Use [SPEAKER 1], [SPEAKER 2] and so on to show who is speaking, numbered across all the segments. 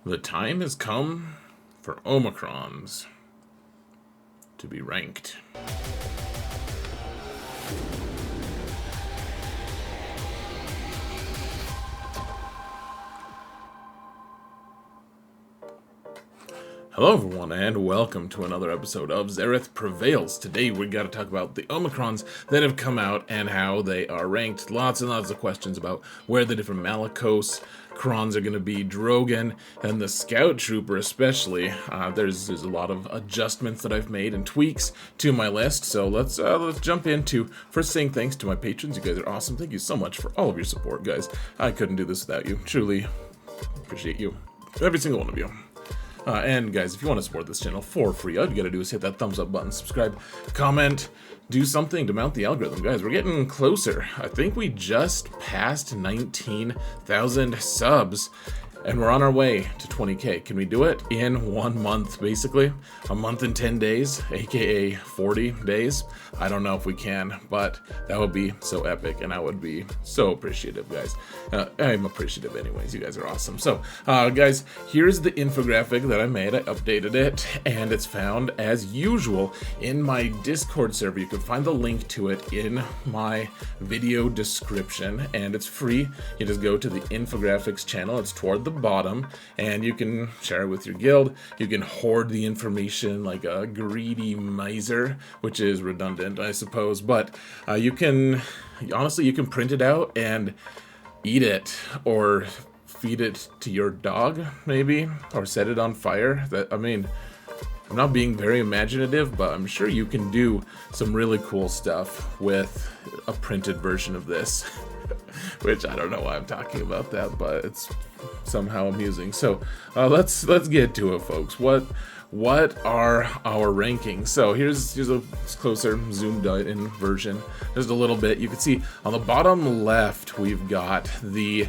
[SPEAKER 1] The time has come for Omicrons to be ranked. Hello everyone, and welcome to another episode of Xerath Prevails. Today we got to talk about the Omicrons that have come out and how they are ranked. Lots and lots of questions about where the different Malicos Crons are going to be, Drogon, and the Scout Trooper especially. There's a lot of adjustments that I've made and tweaks to my list, so let's jump into first saying thanks to my patrons. You guys are awesome. Thank you so much for all of your support, guys. I couldn't do this without you. Truly appreciate you, every single one of you. And guys, if you want to support this channel for free, all you gotta do is hit that thumbs up button, subscribe, comment, do something to mount the algorithm. Guys, we're getting closer. I think we just passed 19,000 subs, and we're on our way to 20k. Can we do it in 1 month, basically? A month and 10 days, aka 40 days? I don't know if we can, but that would be so epic, and I would be so appreciative, guys. I'm appreciative anyways. You guys are awesome. So, guys, here's the infographic that I made. I updated it, and it's found, as usual, in my Discord server. You can find the link to it in my video description, and it's free. You just go to the infographics channel. It's toward the bottom, and you can share it with your guild. You can hoard the information like a greedy miser, which is redundant, I suppose, but you can print it out and eat it, or feed it to your dog, maybe, or set it on fire. I'm not being very imaginative, but I'm sure you can do some really cool stuff with a printed version of this. Which I don't know why I'm talking about that, but it's somehow amusing. So let's get to it, folks. What are our rankings? So here's a closer zoomed out in version, just a little bit. You can see on the bottom left we've got the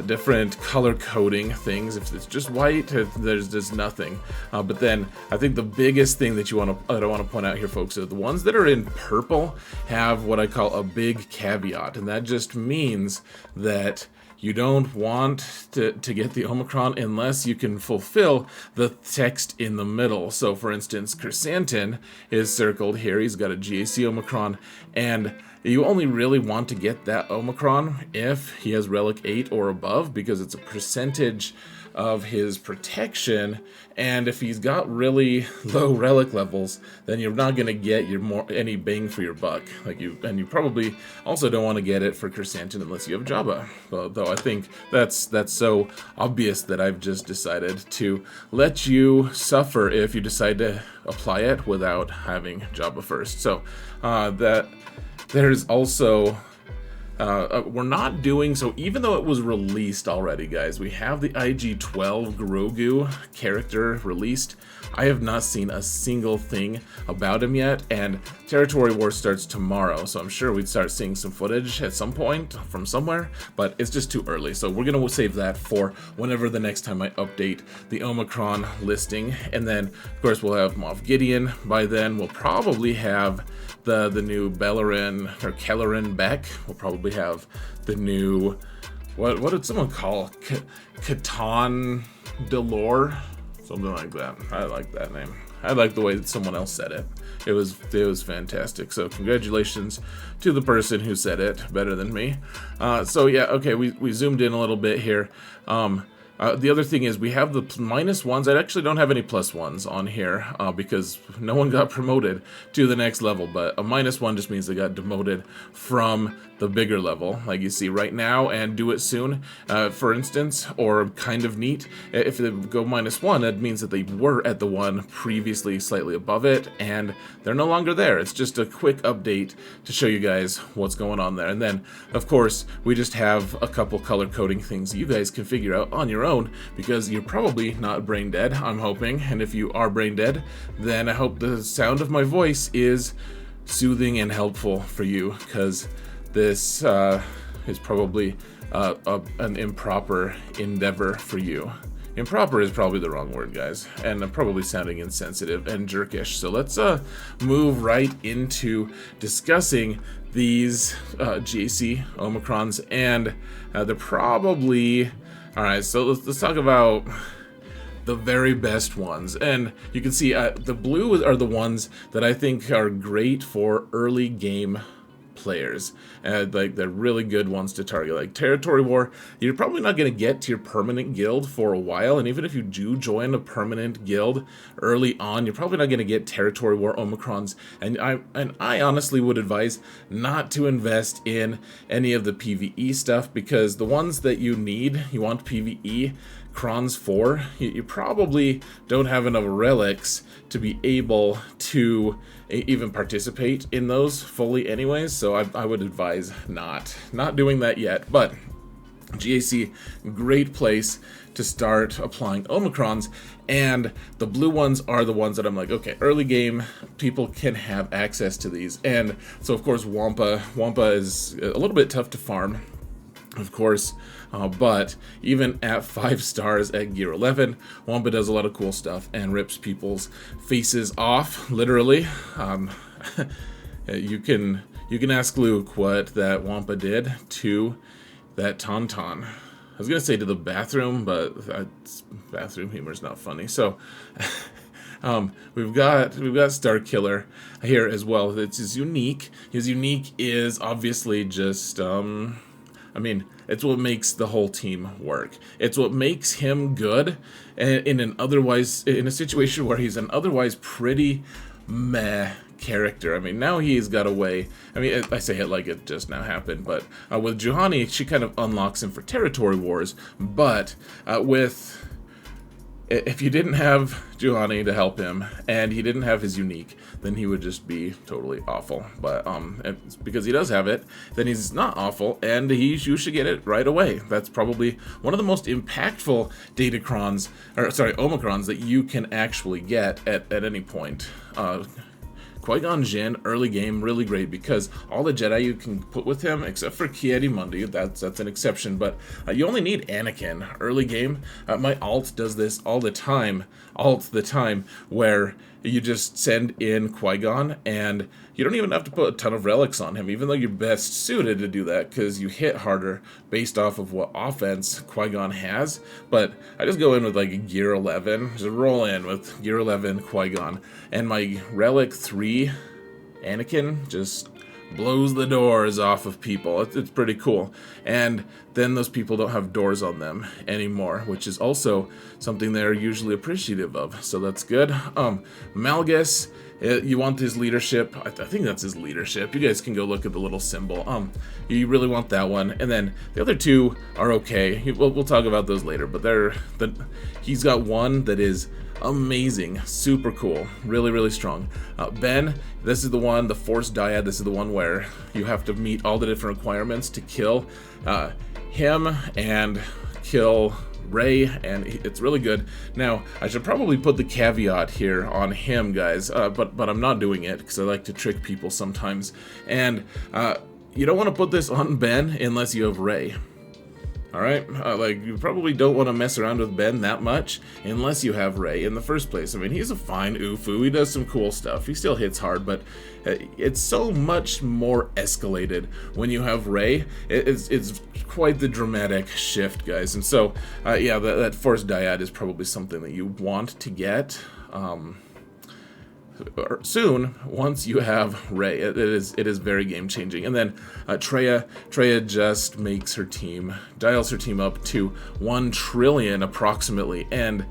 [SPEAKER 1] different color coding things. If it's just white, there's just nothing. But then I think the biggest thing that I want to point out here, folks, are the ones that are in purple have what I call a big caveat, and that just means that you don't want to get the Omicron unless you can fulfill the text in the middle. So for instance, Chrysantin is circled here. He's got a GAC Omicron, and you only really want to get that Omicron if he has Relic 8 or above, because it's a percentage of his protection, and if he's got really low relic levels, then you're not going to get any bang for your buck. And you probably also don't want to get it for Chrysantin unless you have Jabba. Though I think that's so obvious that I've just decided to let you suffer if you decide to apply it without having Jabba first. So there's also we're not doing so, even though it was released already, guys. We have the IG-12 Grogu character released. I have not seen a single thing about him yet, and Territory War starts tomorrow, so I'm sure we'd start seeing some footage at some point from somewhere, but it's just too early, so we're gonna save that for whenever the next time I update the Omicron listing. And then, of course, we'll have Moff Gideon. By then, we'll probably have the new Bellerin or Kellerin Beck. We'll probably have the new, what did someone call Catan Delore? Something like that. I like that name. I like the way that someone else said it. It was fantastic. So congratulations to the person who said it better than me. So yeah, okay, we zoomed in a little bit here. The other thing is we have the -1s. I actually don't have any +1s on here because no one got promoted to the next level, but a -1 just means they got demoted from the bigger level, like you see right now, and do it soon, for instance, or kind of neat. If they go -1, that means that they were at the one previously slightly above it, and they're no longer there. It's just a quick update to show you guys what's going on there. And then, of course, we just have a couple color coding things you guys can figure out on your own, because you're probably not brain dead, I'm hoping. And if you are brain dead, then I hope the sound of my voice is soothing and helpful for you, because this is probably an improper endeavor for you. Improper is probably the wrong word, guys, and I'm probably sounding insensitive and jerkish. So let's move right into discussing these GAC Omicrons, and they're probably... Alright, so let's talk about the very best ones. And you can see the blue are the ones that I think are great for early game players, and like they're really good ones to target. Like Territory War, you're probably not going to get to your permanent guild for a while, and even if you do join a permanent guild early on, you're probably not going to get Territory War Omicrons. And I honestly would advise not to invest in any of the PvE stuff, because the ones that you want PvE crons for, you probably don't have enough relics to be able to even participate in those fully anyways, so I would advise not doing that yet. But GAC, great place to start applying Omicrons, and the blue ones are the ones that I'm like, okay, early game, people can have access to these. And so of course Wampa is a little bit tough to farm, of course, but even at 5 stars at gear 11, Wampa does a lot of cool stuff and rips people's faces off, literally. You can ask Luke what that Wampa did to that Tauntaun. I was gonna say to the bathroom, but bathroom humor is not funny. So we've got Starkiller here as well. It's his unique. His unique is obviously just I mean, it's what makes the whole team work. It's what makes him good in a situation where he's an otherwise pretty meh character. I mean, now he's got a way. I mean, I say it like it just now happened, but with Juhani, she kind of unlocks him for Territory Wars. But if you didn't have Juhani to help him, and he didn't have his unique, then he would just be totally awful. But because he does have it, then he's not awful, and you should get it right away. That's probably one of the most impactful Omicrons that you can actually get at any point. Qui-Gon Jinn, early game, really great, because all the Jedi you can put with him, except for Ki-Adi-Mundi, that's an exception, but you only need Anakin early game. My alt does this all the time, where you just send in Qui-Gon, and you don't even have to put a ton of relics on him, even though you're best suited to do that, because you hit harder based off of what offense Qui-Gon has. But I just go in with like a gear 11, just roll in with gear 11 Qui-Gon, and my relic 3 Anakin just blows the doors off of people. It's pretty cool. And then those people don't have doors on them anymore, which is also something they're usually appreciative of, so that's good. Malgus, you want his leadership. I think that's his leadership. You guys can go look at the little symbol. You really want that one. And then the other two are okay. We'll talk about those later, but he's got one that is amazing, super cool, really, really strong. Ben, this is the one, the Force Dyad. This is the one where you have to meet all the different requirements to kill him and kill Rey, and it's really good. Now, I should probably put the caveat here on him, guys, but I'm not doing it because I like to trick people sometimes. And you don't want to put this on Ben unless you have Rey. Alright, like, you probably don't want to mess around with Ben that much unless you have Rey in the first place. I mean, he's a fine Ufu, he does some cool stuff, he still hits hard, but it's so much more escalated when you have Rey. It's quite the dramatic shift, guys. And so, yeah, that Force Dyad is probably something that you want to get soon once you have Rey. It is very game changing. And then Traya just makes dials her team up to 1 trillion approximately. And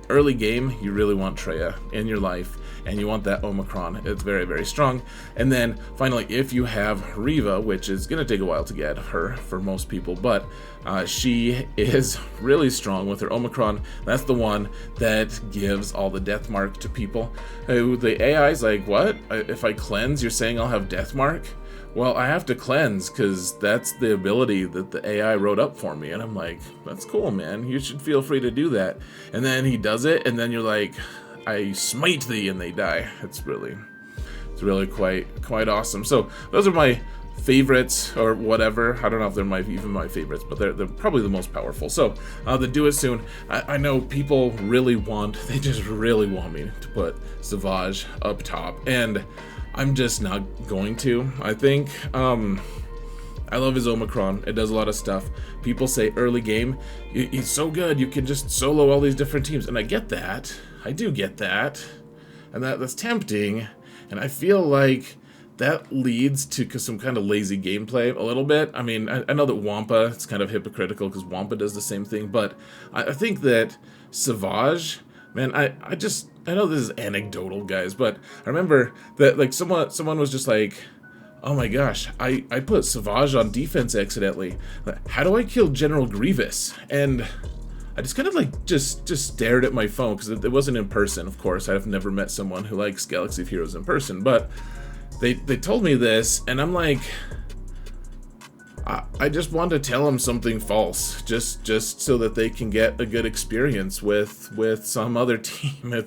[SPEAKER 1] early game, you really want Traya in your life, and you want that Omicron. It's very, very strong. And then finally, if you have Riva, which is going to take a while to get her for most people, but she is really strong with her Omicron. That's the one that gives all the death mark to people. The AI's like, what? If I cleanse, you're saying I'll have death mark? Well, I have to cleanse because that's the ability that the AI wrote up for me. And I'm like, that's cool, man. You should feel free to do that. And then he does it, and then you're like, I smite thee, and they die. It's really quite awesome. So those are my favorites, or whatever. I don't know if they're even my favorites, but they're probably the most powerful. So the do it soon. I know people they just really want me to put Savage up top, and I'm just not going to. I think I love his Omicron. It does a lot of stuff. People say early game, he's so good, you can just solo all these different teams. And I get that. I do get that. And that's tempting. And I feel like that leads to some kind of lazy gameplay a little bit. I mean, I know that Wampa, it's kind of hypocritical because Wampa does the same thing, but I think that Savage, man, I know this is anecdotal, guys, but I remember that, like, someone was just like, oh my gosh, I put Savage on defense accidentally. How do I kill General Grievous? And I just kind of like just stared at my phone because it wasn't in person, of course. I've never met someone who likes Galaxy of Heroes in person, but they told me this, and I'm like, I just want to tell them something false, just so that they can get a good experience with some other team.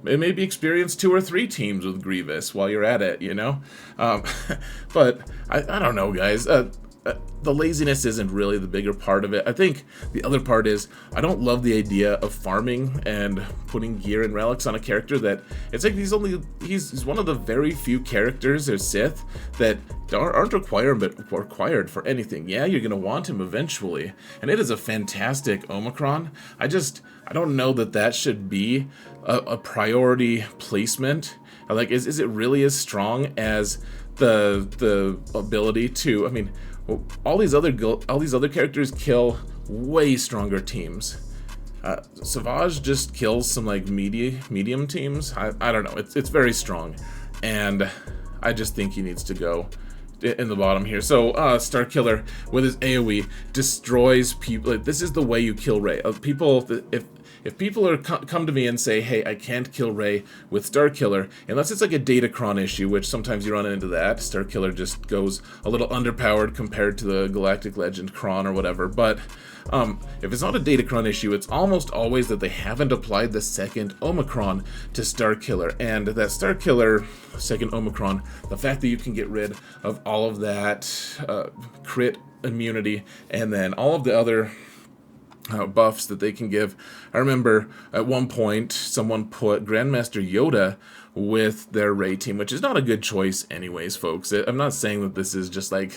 [SPEAKER 1] Maybe experience 2 or 3 teams with Grievous while you're at it, you know? But I don't know, guys. The laziness isn't really the bigger part of it. I think the other part is I don't love the idea of farming and putting gear and relics on a character that it's like he's one of the very few characters or Sith that aren't required for anything. Yeah, you're gonna want him eventually, and it is a fantastic Omicron. I don't know that should be a priority placement. Like, is it really as strong as the ability to? I mean, all these other characters kill way stronger teams. Savage just kills some like medium teams. I don't know. It's very strong, and I just think he needs to go in the bottom here. So Starkiller with his AoE destroys people. Like, this is the way you kill Rey. If people come to me and say, hey, I can't kill Rey with Starkiller, unless it's like a Datacron issue, which sometimes you run into that. Starkiller just goes a little underpowered compared to the Galactic Legend Kron or whatever. But if it's not a Datacron issue, it's almost always that they haven't applied the second Omicron to Starkiller. And that Starkiller second Omicron, the fact that you can get rid of all of that crit immunity and then all of the other buffs that they can give. I remember at one point someone put Grandmaster Yoda with their Rey team, which is not a good choice anyways, folks. I'm not saying that this is just like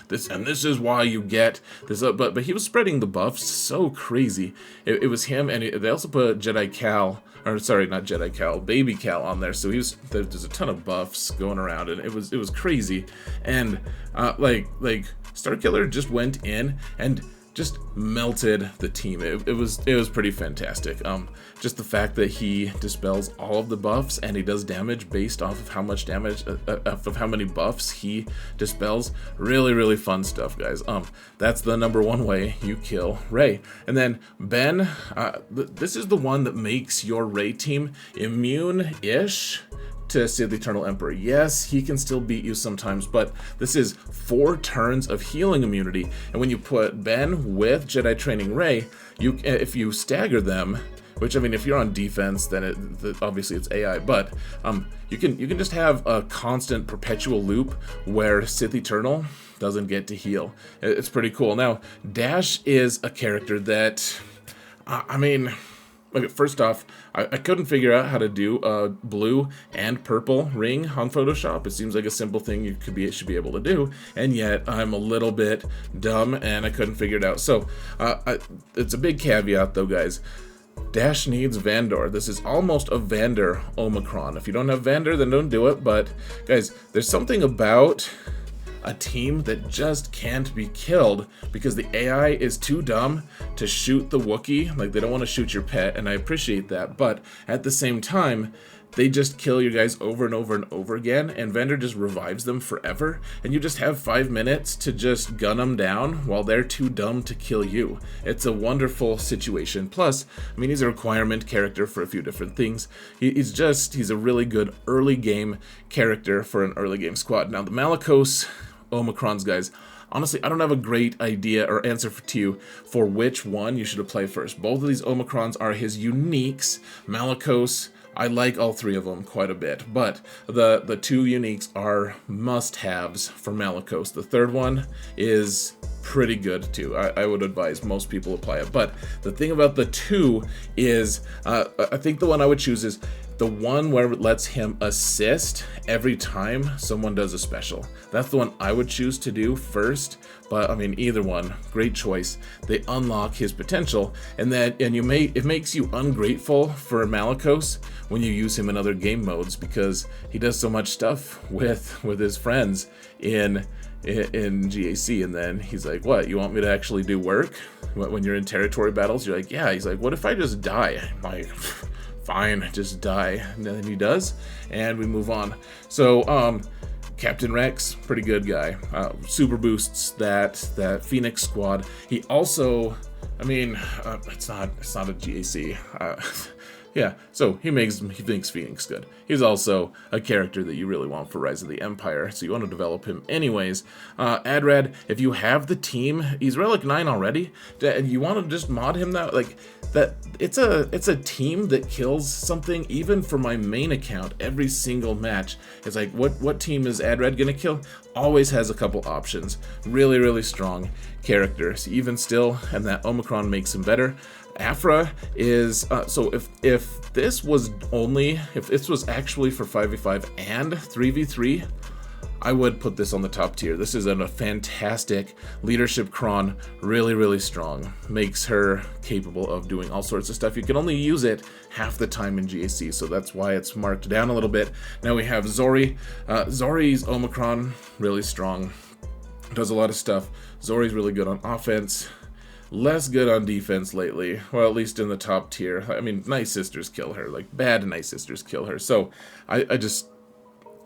[SPEAKER 1] this and this is why you get this, but he was spreading the buffs so crazy. It was him, and they also put Jedi Cal, or sorry, not Jedi Cal, Baby Cal on there. So there's a ton of buffs going around, and it was crazy. And like Starkiller just went in and just melted the team. It was pretty fantastic. Just the fact that he dispels all of the buffs and he does damage based off of how much damage, of how many buffs he dispels. Really, really fun stuff, guys. That's the #1 way you kill Rey. And then Ben, this is the one that makes your Rey team immune-ish to Sith Eternal Emperor. Yes, he can still beat you sometimes, but this is 4 turns of healing immunity. And when you put Ben with Jedi Training Rey, if you stagger them, which, I mean, if you're on defense, then obviously it's AI, but you can just have a constant perpetual loop where Sith Eternal doesn't get to heal. It's pretty cool. Now, Dash is a character that, I mean, okay, first off, I couldn't figure out how to do a blue and purple ring on Photoshop. It seems like a simple thing you should be able to do, and yet I'm a little bit dumb and I couldn't figure it out. So it's a big caveat though, guys. Dash needs Vandor. This is almost a Vander Omicron. If you don't have Vander, then don't do it. But guys, there's something about a team that just can't be killed because the AI is too dumb to shoot the Wookiee. Like, they don't want to shoot your pet, and I appreciate that, but at the same time, they just kill your guys over and over and over again, and Vander just revives them forever, and you just have 5 minutes to just gun them down while they're too dumb to kill you. It's a wonderful situation. Plus, I mean, he's a requirement character for a few different things. He's a really good early game character for an early game squad. Now, the Malicos Omicrons, guys, honestly, I don't have a great idea or answer to you for which one you should apply first. Both of these Omicrons are his uniques. Malicos, I like all 3 of them quite a bit, but the 2 uniques are must-haves for Malicos. The third one is pretty good too. I would advise most people apply it. But the thing about the 2 is, I think the one I would choose is the one where it lets him assist every time someone does a special. That's the one I would choose to do first. But I mean, either one, great choice. They unlock his potential, and it makes you ungrateful for Malicos when you use him in other game modes, because he does so much stuff with his friends in GAC, and then he's like, what, you want me to actually do work when you're in territory battles? You're like, yeah. He's like, what if I just die? I'm like, fine, just die. And then he does, and we move on. So Captain Rex, pretty good guy. Super boosts that Phoenix squad. He also, I mean, it's not a GAC. Yeah, so he thinks Phoenix good. He's also a character that you really want for Rise of the Empire, so you want to develop him anyways. Adrad, if you have the team, he's Relic 9 already, and you want to just mod him that, like, that it's a team that kills something, even for my main account, every single match. It's like, what team is Adrad gonna kill? Always has a couple options. Really, really strong characters, even still, and that Omicron makes him better. Afra is, so if this was actually for 5v5 and 3v3, I would put this on the top tier. This is a fantastic leadership cron, really, really strong. Makes her capable of doing all sorts of stuff. You can only use it half the time in GAC, so that's why it's marked down a little bit. Now we have Zori. Zori's Omicron, really strong. Does a lot of stuff. Zori's really good on offense. Less good on defense lately, well, at least in the top tier. I mean, Night Sisters kill her, like bad Night Sisters kill her. So I just,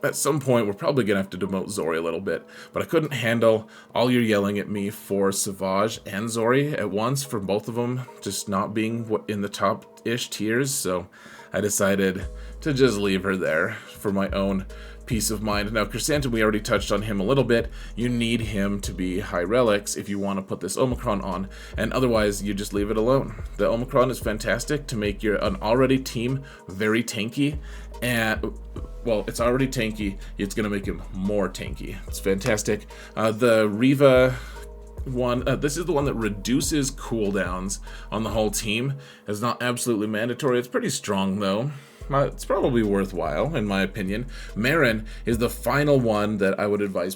[SPEAKER 1] at some point, we're probably gonna have to demote Zori a little bit. But I couldn't handle all your yelling at me for Savage and Zori at once, for both of them just not being in the top-ish tiers. So I decided to just leave her there for my own peace of mind. Now, Chrysanthemum, we already touched on him a little bit. You need him to be high relics if you want to put this Omicron on, and otherwise you just leave it alone. The Omicron is fantastic to make an already team very tanky, and well, it's already tanky, it's going to make him more tanky. It's fantastic. The Riva one, this is the one that reduces cooldowns on the whole team. It's not absolutely mandatory. It's pretty strong though. It's probably worthwhile, in my opinion. Marin is the final one that I would advise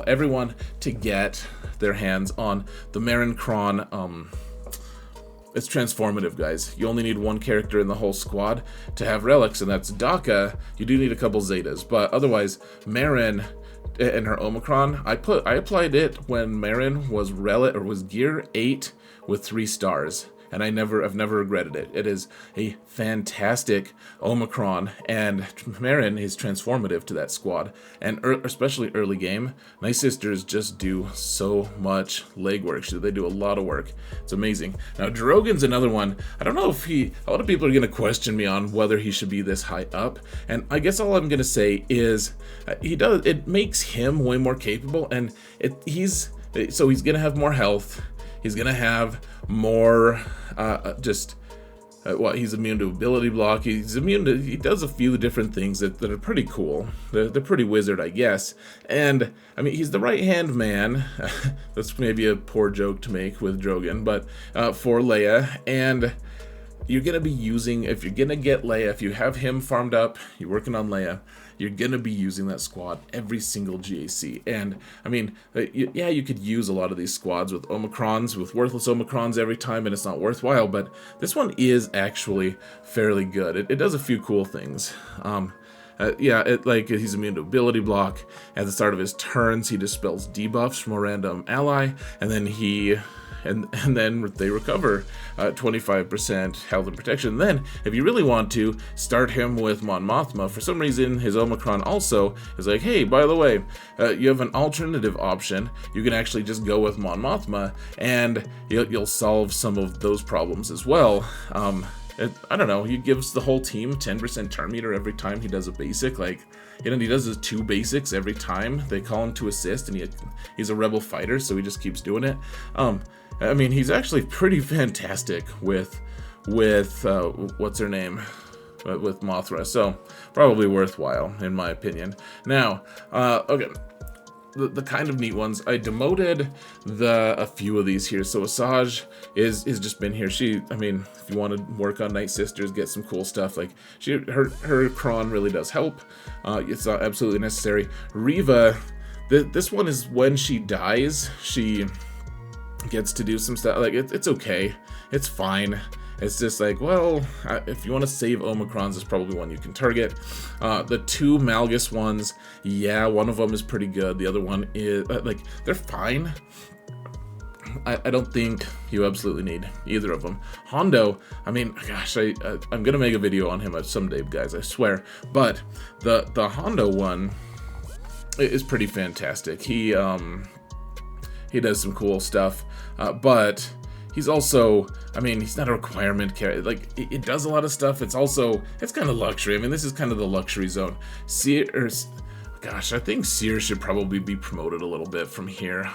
[SPEAKER 1] everyone to get their hands on. The Marin Cron, it's transformative, guys. You only need one character in the whole squad to have relics, and that's Daka. You do need a couple Zetas, but otherwise, Marin and her Omicron, I applied it when Marin was gear 8 with 3 stars. And I've never regretted it. It is a fantastic Omicron, and Marin is transformative to that squad. And especially early game, Night Sisters just do so much legwork. They do a lot of work. It's amazing. Now, Drogon's another one. I don't know if a lot of people are going to question me on whether he should be this high up. And I guess all I'm going to say is it makes him way more capable, and he's going to have more health. He's going to have more, he's immune to ability block. He does a few different things that are pretty cool. They're pretty wizard, I guess. And, I mean, he's the right-hand man. That's maybe a poor joke to make with Drogon, but for Leia. And you're going to be using, if you're going to get Leia, if you have him farmed up, you're working on Leia, you're going to be using that squad every single GAC. And, I mean, you could use a lot of these squads with Omicrons, with worthless Omicrons every time, and it's not worthwhile, but this one is actually fairly good. It does a few cool things. He's immune to ability block. At the start of his turns, he dispels debuffs from a random ally, and then then they recover 25% health and protection. Then, if you really want to, start him with Mon Mothma. For some reason, his Omicron also is like, hey, by the way, you have an alternative option. You can actually just go with Mon Mothma, and you'll solve some of those problems as well. I don't know, he gives the whole team 10% turn meter every time he does a basic. Like, he does his 2 basics every time they call him to assist, and he's a rebel fighter, so he just keeps doing it. I mean, he's actually pretty fantastic with what's her name? With Mothra, so probably worthwhile, in my opinion. Now, okay. the kind of neat ones. I demoted a few of these here. So Asajj is just been here. I mean, if you want to work on Night Sisters, get some cool stuff, like her cron really does help. It's not absolutely necessary. Riva, this one is when she dies, she gets to do some stuff. Like it's okay, it's fine. It's just like, well, if you want to save Omicrons, it's probably one you can target. The two Malgus ones, yeah, one of them is pretty good. The other one is, like, they're fine. I don't think you absolutely need either of them. Hondo, I mean, gosh, I'm going to make a video on him someday, guys, I swear. But the Hondo one is pretty fantastic. He does some cool stuff, but he's also, I mean, he's not a requirement character. Like, it does a lot of stuff. It's kind of luxury. I mean, this is kind of the luxury zone. Gosh, I think Seer should probably be promoted a little bit from here.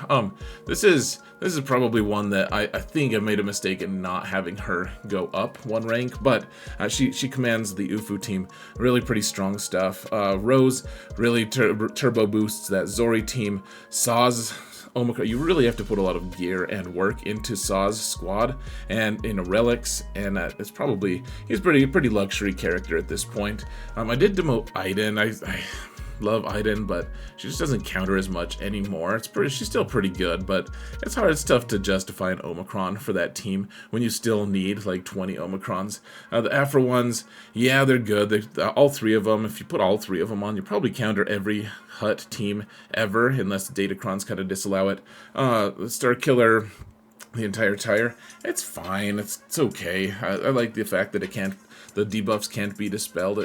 [SPEAKER 1] This is probably one that I think I made a mistake in not having her go up one rank, but she commands the Ufu team. Really pretty strong stuff. Rose really turbo boosts that Zori team. Saw's Omicron, you really have to put a lot of gear and work into Saw's squad and in relics, and he's pretty luxury character at this point. I did demote Iden. I love Iden, but she just doesn't counter as much anymore. She's still pretty good, but it's tough to justify an Omicron for that team when you still need like 20 Omicrons. The Afro ones, yeah, they're good. All three of them, if you put all three of them on, you probably counter every Hut team ever, unless the Datacrons kind of disallow it. The Star Killer, the entire tire, it's fine. It's okay. I like the fact that the debuffs can't be dispelled.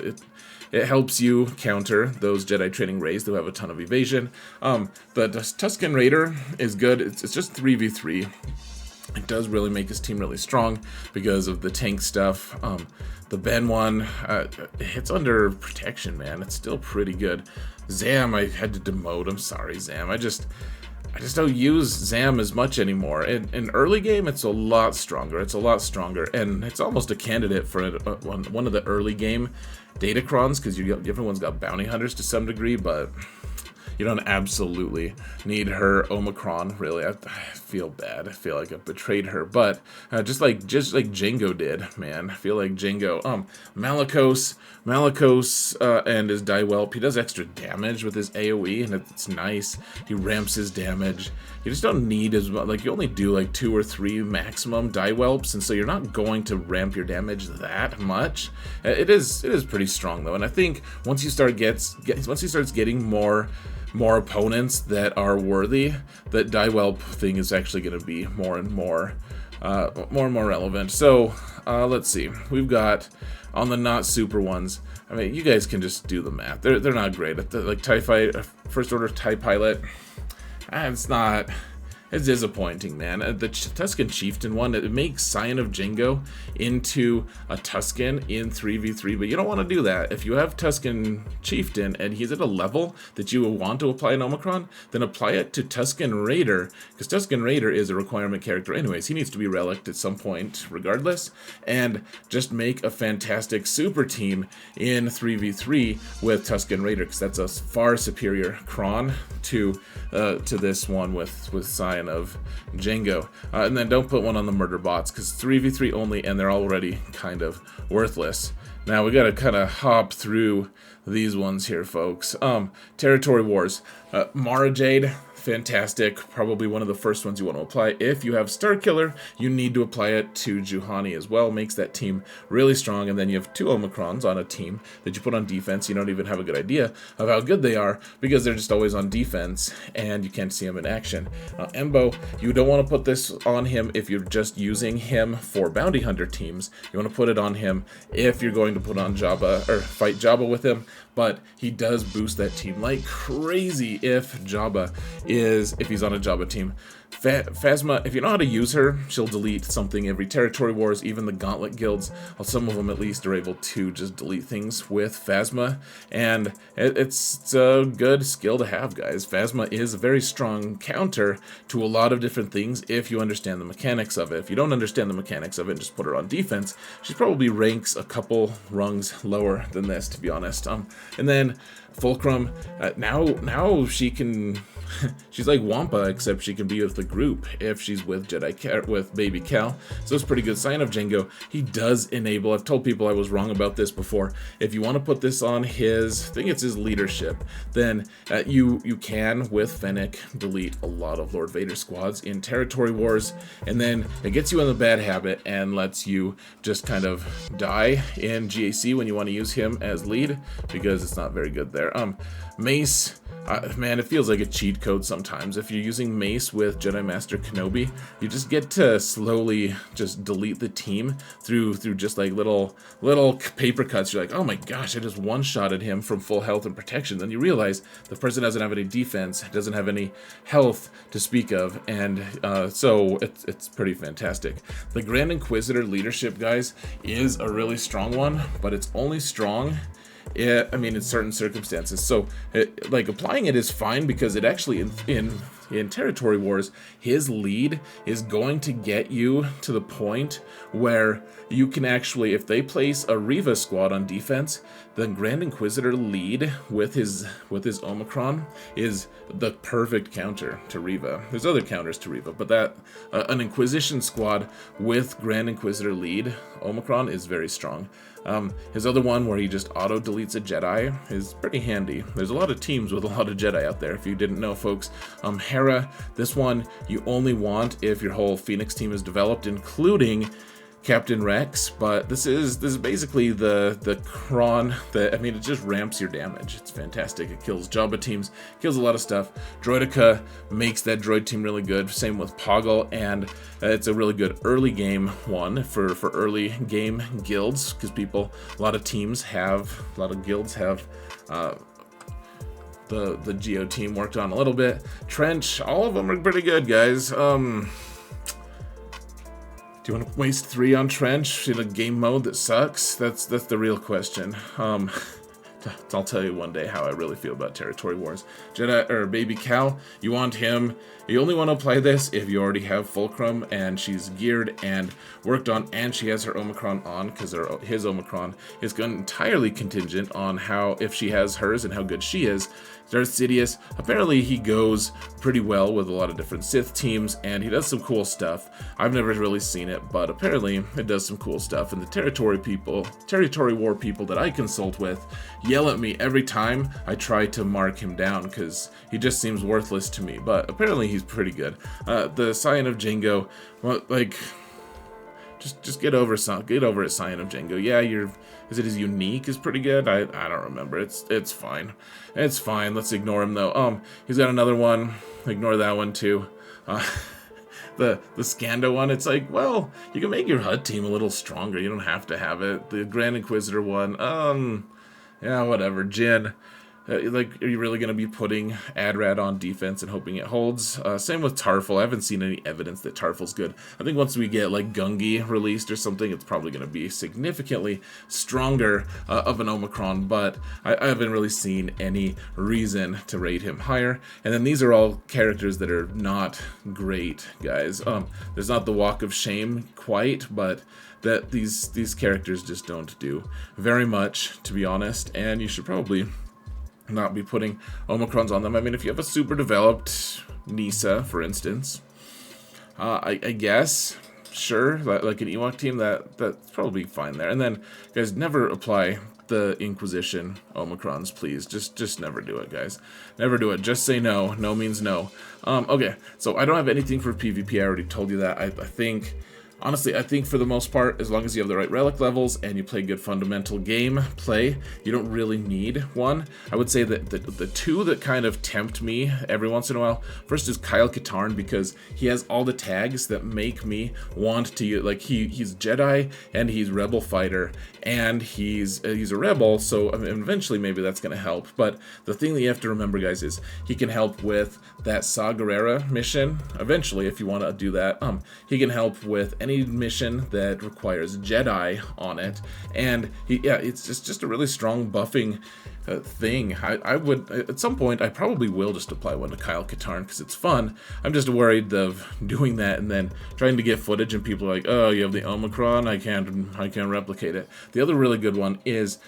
[SPEAKER 1] It helps you counter those Jedi training rays that have a ton of evasion. The Tusken Raider is good. It's just 3v3. It does really make his team really strong because of the tank stuff. The Ben one, it's under protection, man. It's still pretty good. Zam, I had to demote. I'm sorry, Zam. I just don't use Zam as much anymore. In early game, it's a lot stronger. And it's almost a candidate for one of the early game Datacrons, because everyone's got bounty hunters to some degree, but you don't absolutely need her Omicron, really. I feel bad. I feel like I betrayed her, but just like Jango did, man. I feel like Jango. Malicos, and his Die Whelp, he does extra damage with his AoE, and it's nice. He ramps his damage. You just don't need as much. Like, you only do like 2 or 3 maximum Die Whelps, and so you're not going to ramp your damage that much. It is pretty strong though, and I think once he starts getting more opponents that are worthy, that Die Whelp thing is actually going to be more and more relevant. So let's see. We've got on the not super ones. I mean, you guys can just do the math. They're not great at like TIE fight, first order TIE pilot. It's disappointing, man. The Tusken Chieftain one, it makes Scion of Jango into a Tusken in 3v3, but you don't want to do that. If you have Tusken Chieftain and he's at a level that you want to apply an Omicron, then apply it to Tusken Raider, because Tusken Raider is a requirement character anyways. He needs to be relicked at some point regardless, and just make a fantastic super team in 3v3 with Tusken Raider, because that's a far superior cron to this one with Scion of Jango. And then don't put one on the murder bots, because 3v3 only, and they're already kind of worthless. Now we gotta kind of hop through these ones here, folks. Territory Wars. Mara Jade, fantastic. Probably one of the first ones you want to apply. If you have Star Killer, you need to apply it to Juhani as well. Makes that team really strong. And then you have 2 Omicrons on a team that you put on defense. You don't even have a good idea of how good they are, because they're just always on defense and you can't see them in action. Embo, you don't want to put this on him if you're just using him for bounty hunter teams. You want to put it on him if you're going to put on Jabba or fight Jabba with him. But he does boost that team like crazy if he's on a Jabba team. Phasma, if you know how to use her, she'll delete something every Territory Wars. Even the Gauntlet guilds, well, some of them at least, are able to just delete things with Phasma, and it's a good skill to have, guys. Phasma is a very strong counter to a lot of different things if you understand the mechanics of it. If you don't understand the mechanics of it and just put her on defense, she probably ranks a couple rungs lower than this, to be honest. And then Fulcrum, now she can she's like Wampa, except she can be with the group if she's with with baby Cal. So it's a pretty good. Sign of Django, he does enable. I've told people I was wrong about this before. If you want to put this on his, I think it's his leadership, then you can with Fennec delete a lot of Lord Vader squads in Territory Wars, and then it gets you in the bad habit and lets you just kind of die in GAC when you want to use him as lead, because it's not very good there. Mace, man, it feels like a cheat code sometimes. If you're using Mace with Jedi Master Kenobi, you just get to slowly just delete the team through just like little paper cuts. You're like, oh my gosh, I just one-shotted him from full health and protection. Then you realize the person doesn't have any defense, doesn't have any health to speak of, and so it's pretty fantastic. The Grand Inquisitor leadership, guys, is a really strong one, but it's only strong, I mean, in certain circumstances. So, like, applying it is fine, because it actually, in Territory Wars, his lead is going to get you to the point where you can actually, if they place a Reva squad on defense, the Grand Inquisitor lead with his Omicron is the perfect counter to Reva. There's other counters to Reva, but that an Inquisition squad with Grand Inquisitor lead Omicron is very strong. His other one, where he just auto deletes a Jedi, is pretty handy. There's a lot of teams with a lot of Jedi out there, if you didn't know, folks. Hera, this one you only want if your whole Phoenix team is developed, including Captain Rex, but this is basically the Kron that, I mean, it just ramps your damage. It's fantastic. It kills Jabba teams, kills a lot of stuff. Droideka makes that droid team really good. Same with Poggle, and it's a really good early game one for early game guilds, because a lot of guilds have the Geo team worked on a little bit. Trench, all of them are pretty good, guys. Do you want to waste 3 on Trench in a game mode that sucks? That's the real question. I'll tell you one day how I really feel about Territory Wars. Jedi or Baby Cal, you want him. You only want to apply this if you already have Fulcrum and she's geared and worked on, and she has her Omicron on, because his Omicron is entirely contingent on if she has hers and how good she is. Darth Sidious, apparently he goes pretty well with a lot of different Sith teams, and he does some cool stuff. I've never really seen it, but apparently it does some cool stuff. And the Territory War people that I consult with yell at me every time I try to mark him down, because he just seems worthless to me. But apparently he's pretty good. The Scion of Django, well, like, just get over it, Scion of Django. Yeah, is it his unique is pretty good? I don't remember. It's fine. It's fine. Let's ignore him though. He's got another one. Ignore that one too. The Scanda one, it's like, well, you can make your HUD team a little stronger. You don't have to have it. The Grand Inquisitor one, yeah, whatever. Jin. Like, are you really going to be putting Adrad on defense and hoping it holds? Same with Tarful. I haven't seen any evidence that Tarful's good. I think once we get, like, Gungi released or something, it's probably going to be significantly stronger of an Omicron, but I haven't really seen any reason to rate him higher. And then these are all characters that are not great, guys. There's not the Walk of Shame quite, but that these characters just don't do very much, to be honest, and you should probably not be putting Omicrons on them. I mean, if you have a super developed Nisa, for instance, I guess, sure, like an Ewok team, that's probably fine there. And then, guys, never apply the Inquisition Omicrons, please. Just never do it, guys. Never do it. Just say no. No means no. Okay, so I don't have anything for PvP. I already told you that. I think... Honestly, I think for the most part, as long as you have the right relic levels and you play good fundamental game play, you don't really need one. I would say that the two that kind of tempt me every once in a while, first is Kyle Katarn, because he has all the tags that make me want to use, like, he's Jedi and he's Rebel fighter and he's a Rebel, so I mean, eventually maybe that's going to help. But the thing that you have to remember, guys, is he can help with that Saw Gerrera mission. Eventually, if you want to do that, he can help with any mission that requires Jedi on it, and it's just a really strong buffing thing. I would, at some point, I probably will just apply one to Kyle Katarn because it's fun. I'm just worried of doing that and then trying to get footage and people are like, oh, you have the Omicron, I can't replicate it. The other really good one is,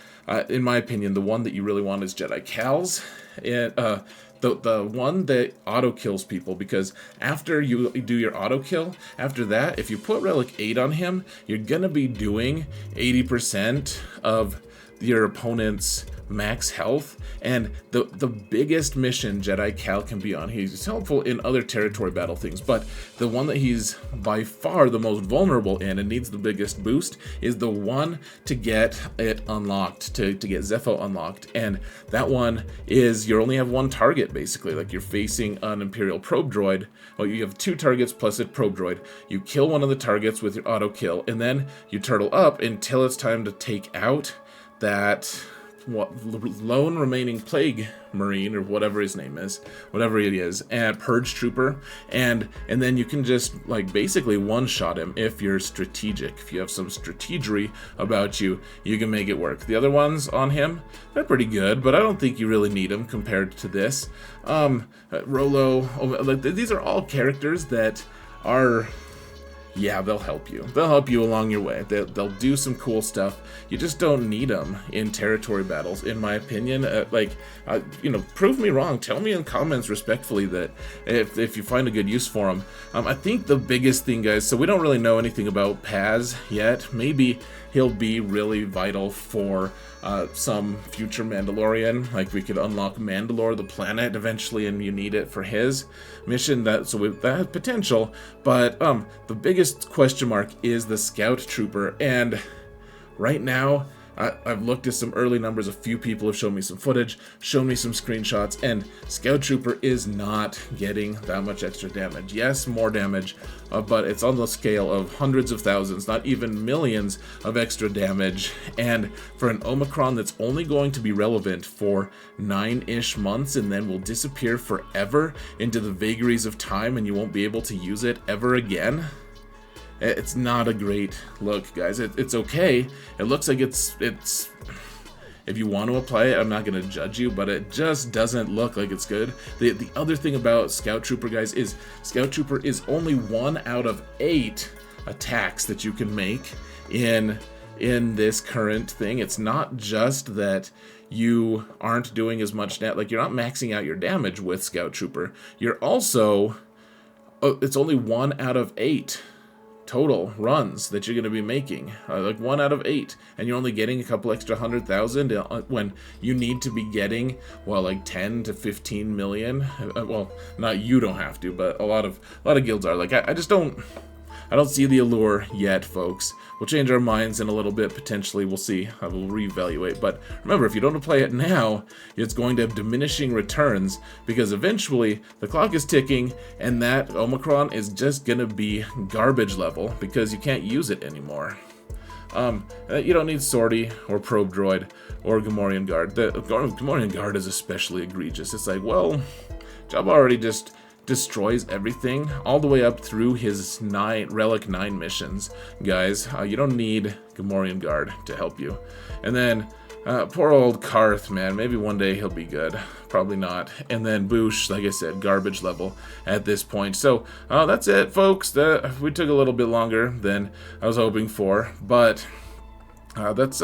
[SPEAKER 1] in my opinion, the one that you really want is Jedi Cal's. The one that auto kills people, because after you do your auto kill, after that, if you put Relic 8 on him, you're gonna be doing 80% of your opponent's max health, and the biggest mission Jedi Cal can be on. He's helpful in other territory battle things, but the one that he's by far the most vulnerable in and needs the biggest boost is the one to get it unlocked, to get Zepho unlocked. And that one is, you only have one target basically, like you're facing an Imperial probe droid. Well, you have 2 targets plus a probe droid. You kill one of the targets with your auto kill, and then you turtle up until it's time to take out that lone remaining plague marine, or whatever his name is, whatever it is, and purge trooper, and then you can just like basically one-shot him if you're strategic. If you have some strategery about you, you can make it work. The other ones on him, they're pretty good, but I don't think you really need them compared to this. Rolo, like these are all characters that are, yeah, they'll help you. They'll help you along your way. They'll do some cool stuff. You just don't need them in territory battles, in my opinion. Prove me wrong. Tell me in comments respectfully that if you find a good use for them. I think the biggest thing, guys, so we don't really know anything about Paz yet. Maybe he'll be really vital for some future Mandalorian. Like we could unlock Mandalore, the planet, eventually, and you need it for his mission. That has potential. But the biggest question mark is the Scout Trooper, and right now I've looked at some early numbers. A few people have shown me some footage, shown me some screenshots, and Scout Trooper is not getting that much extra damage. Yes, more damage, but it's on the scale of hundreds of thousands, not even millions of extra damage. And for an Omicron that's only going to be relevant for 9-ish months and then will disappear forever into the vagaries of time, and you won't be able to use it ever again, it's not a great look, guys. It's okay. It looks like it's. If you want to apply it, I'm not going to judge you, but it just doesn't look like it's good. The other thing about Scout Trooper, guys, is Scout Trooper is only 1 out of 8 attacks that you can make in this current thing. It's not just that you aren't doing as much like you're not maxing out your damage with Scout Trooper. You're also, it's only 1 out of 8 total runs that you're going to be making, like 1 out of 8, and you're only getting a couple extra 100,000 when you need to be getting, well, like 10 to 15 million. Well, not you don't have to, but a lot of guilds are. Like I don't see the allure yet, folks. We'll change our minds in a little bit, potentially. We'll see. I will reevaluate. But remember, if you don't apply it now, it's going to have diminishing returns, because eventually the clock is ticking and that Omicron is just going to be garbage level because you can't use it anymore. You don't need Sortie or Probe Droid or Gamorrean Guard. The Gamorrean Guard is especially egregious. It's like, well, Jabba already just destroys everything all the way up through his Relic 9 missions, guys. You don't need Gamorrean Guard to help you. And then poor old Karth, man, maybe one day he'll be good, probably not. And then Boosh, like I said, garbage level at this point. So that's it, folks. We took a little bit longer than I was hoping for, but this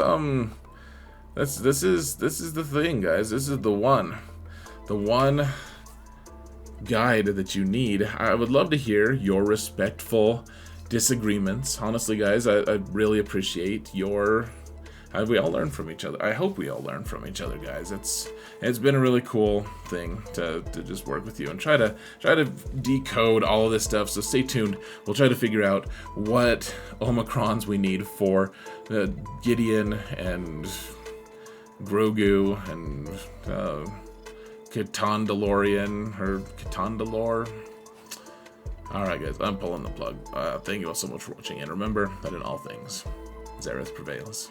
[SPEAKER 1] is the thing, guys. This is the one guide that you need. I would love to hear your respectful disagreements. Honestly, guys, I really appreciate your. We all learn from each other. I hope we all learn from each other, guys. It's been a really cool thing to just work with you and try to decode all of this stuff. So stay tuned. We'll try to figure out what Omicrons we need for Gideon and Grogu and Catandalorian or Catandalore. Alright, guys, I'm pulling the plug. Thank you all so much for watching, and remember that in all things, Zareth prevails.